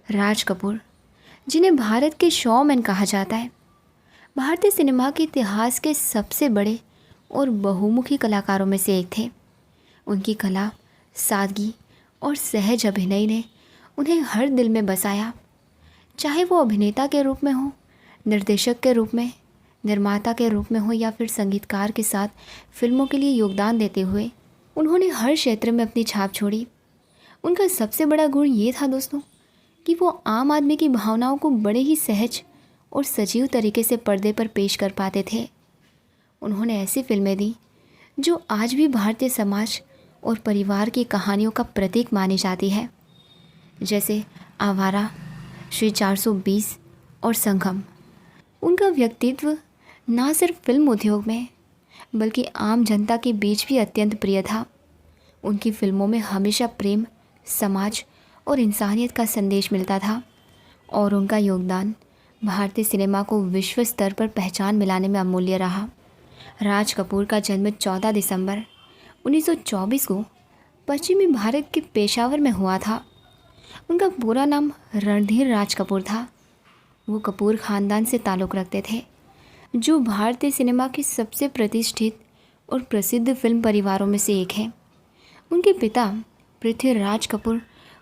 राज कपूर, जिन्हें भारत के शोमैन कहा जाता है, भारतीय सिनेमा के इतिहास के सबसे बड़े और बहुमुखी कलाकारों में से एक थे। उनकी कला, सादगी और सहज अभिनय ने उन्हें हर दिल में बसाया। चाहे वो अभिनेता के रूप में हो, निर्देशक के रूप में, निर्माता के रूप में हो या फिर संगीतकार के साथ फिल्मों के लिए योगदान देते हुए उन्होंने हर क्षेत्र में अपनी छाप छोड़ी। उनका सबसे बड़ा गुण ये था दोस्तों कि वो आम आदमी की भावनाओं को बड़े ही सहज और सजीव तरीके से पर्दे पर पेश कर पाते थे। उन्होंने ऐसी फिल्में दी जो आज भी भारतीय समाज और परिवार की कहानियों का प्रतीक मानी जाती है, जैसे आवारा, श्री 420 और संगम। उनका व्यक्तित्व ना सिर्फ फिल्म उद्योग में बल्कि आम जनता के बीच भी अत्यंत प्रिय था। उनकी फिल्मों में हमेशा प्रेम, समाज और इंसानियत का संदेश मिलता था और उनका योगदान भारतीय सिनेमा को विश्व स्तर पर पहचान मिलाने में अमूल्य रहा। राज कपूर का जन्म 14 दिसंबर 1924 को पश्चिमी भारत के पेशावर में हुआ था। उनका पूरा नाम रणधीर राज कपूर था। वो कपूर ख़ानदान से ताल्लुक़ रखते थे, जो भारतीय सिनेमा के सबसे प्रतिष्ठित और प्रसिद्ध फिल्म परिवारों में से एक है। उनके पिता पृथ्वीराज कपूर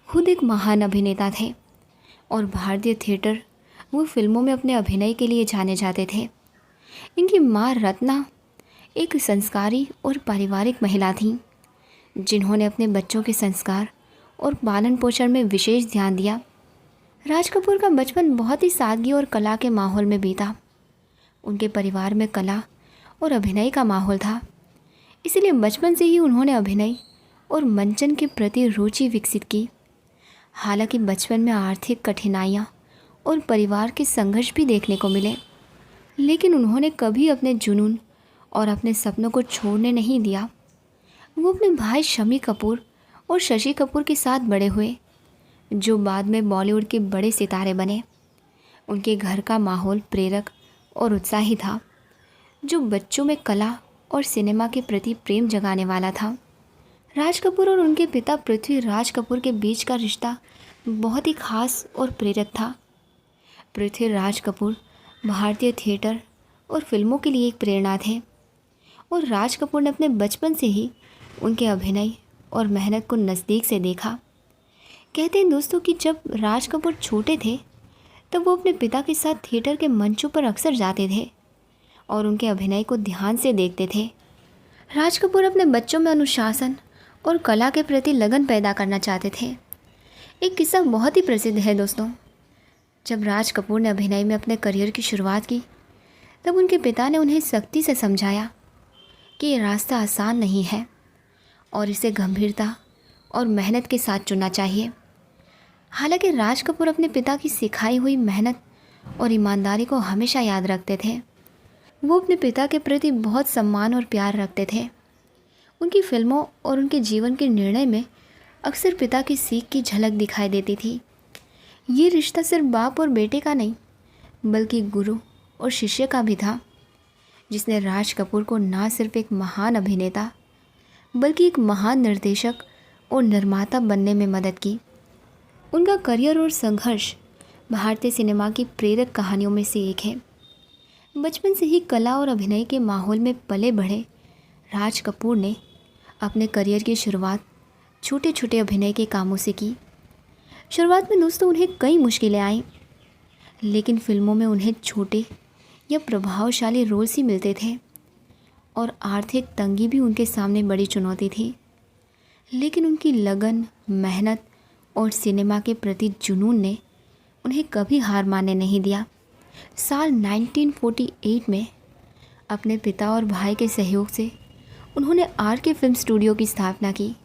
खुद एक महान अभिनेता थे और भारतीय थिएटर वो फिल्मों में अपने अभिनय के लिए जाने जाते थे। इनकी माँ रत्ना एक संस्कारी और पारिवारिक महिला थीं, जिन्होंने अपने बच्चों के संस्कार और पालन पोषण में विशेष ध्यान दिया। राज कपूर का बचपन बहुत ही सादगी और कला के माहौल में बीता। उनके परिवार में कला और अभिनय का माहौल था, इसलिए बचपन से ही उन्होंने अभिनय और मंचन के प्रति रुचि विकसित की। हालांकि बचपन में आर्थिक कठिनाइयाँ और परिवार के संघर्ष भी देखने को मिले, लेकिन उन्होंने कभी अपने जुनून और अपने सपनों को छोड़ने नहीं दिया। वो अपने भाई शम्मी कपूर और शशि कपूर के साथ बड़े हुए, जो बाद में बॉलीवुड के बड़े सितारे बने। उनके घर का माहौल प्रेरक और उत्साही था, जो बच्चों में कला और सिनेमा के प्रति प्रेम जगाने वाला था। राज कपूर और उनके पिता पृथ्वीराज कपूर के बीच का रिश्ता बहुत ही खास और प्रेरक था। पृथ्वीराज कपूर भारतीय थिएटर और फिल्मों के लिए एक प्रेरणा थे और राज कपूर ने अपने बचपन से ही उनके अभिनय और मेहनत को नज़दीक से देखा। कहते हैं दोस्तों कि जब राज कपूर छोटे थे तब वो अपने पिता के साथ थिएटर के मंचों पर अक्सर जाते थे और उनके अभिनय को ध्यान से देखते थे। राज कपूर अपने बच्चों में अनुशासन और कला के प्रति लगन पैदा करना चाहते थे। एक किस्सा बहुत ही प्रसिद्ध है दोस्तों। जब राज कपूर ने अभिनय में अपने करियर की शुरुआत की तब उनके पिता ने उन्हें सख्ती से समझाया कि ये रास्ता आसान नहीं है और इसे गंभीरता और मेहनत के साथ चुनना चाहिए। हालांकि राज कपूर अपने पिता की सिखाई हुई मेहनत और ईमानदारी को हमेशा याद रखते थे। वो अपने पिता के प्रति बहुत सम्मान और प्यार रखते थे। उनकी फिल्मों और उनके जीवन के निर्णय में अक्सर पिता की सीख की झलक दिखाई देती थी। ये रिश्ता सिर्फ बाप और बेटे का नहीं बल्कि गुरु और शिष्य का भी था, जिसने राज कपूर को ना सिर्फ एक महान अभिनेता बल्कि एक महान निर्देशक और निर्माता बनने में मदद की। उनका करियर और संघर्ष भारतीय सिनेमा की प्रेरक कहानियों में से एक है। बचपन से ही कला और अभिनय के माहौल में पले बढ़े राज कपूर ने अपने करियर की शुरुआत छोटे छोटे अभिनय के कामों से की। शुरुआत में दोस्तों उन्हें कई मुश्किलें आईं, लेकिन फिल्मों में उन्हें छोटे या प्रभावशाली रोल्स ही मिलते थे और आर्थिक तंगी भी उनके सामने बड़ी चुनौती थी। लेकिन उनकी लगन, मेहनत और सिनेमा के प्रति जुनून ने उन्हें कभी हार मानने नहीं दिया। साल 1948 में अपने पिता और भाई के सहयोग से उन्होंने RK फिल्म स्टूडियो की स्थापना की,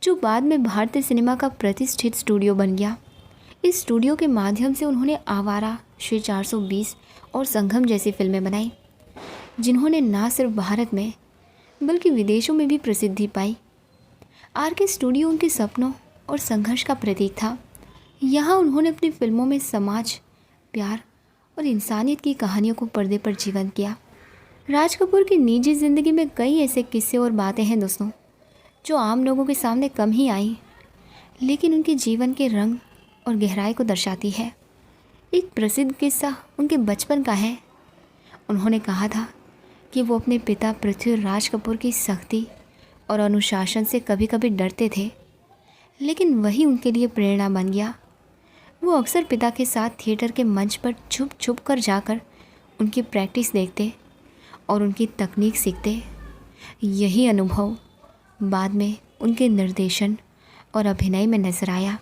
जो बाद में भारतीय सिनेमा का प्रतिष्ठित स्टूडियो बन गया। इस स्टूडियो के माध्यम से उन्होंने आवारा, श्री 420 और संगम जैसी फिल्में बनाई, जिन्होंने न सिर्फ भारत में बल्कि विदेशों में भी प्रसिद्धि पाई। RK स्टूडियो उनके सपनों और संघर्ष का प्रतीक था। यहाँ उन्होंने अपनी फिल्मों में समाज, प्यार और इंसानियत की कहानियों को पर्दे पर जीवंत किया। राज कपूर की निजी ज़िंदगी में कई ऐसे किस्से और बातें हैं दोस्तों, जो आम लोगों के सामने कम ही आई, लेकिन उनके जीवन के रंग और गहराई को दर्शाती है। एक प्रसिद्ध किस्सा उनके बचपन का है। उन्होंने कहा था कि वो अपने पिता पृथ्वीराज कपूर की सख्ती और अनुशासन से कभी कभी डरते थे, लेकिन वही उनके लिए प्रेरणा बन गया। वो अक्सर पिता के साथ थिएटर के मंच पर छुप छुप कर जाकर उनकी प्रैक्टिस देखते और उनकी तकनीक सीखते। यही अनुभव बाद में उनके निर्देशन और अभिनय में नजर आया।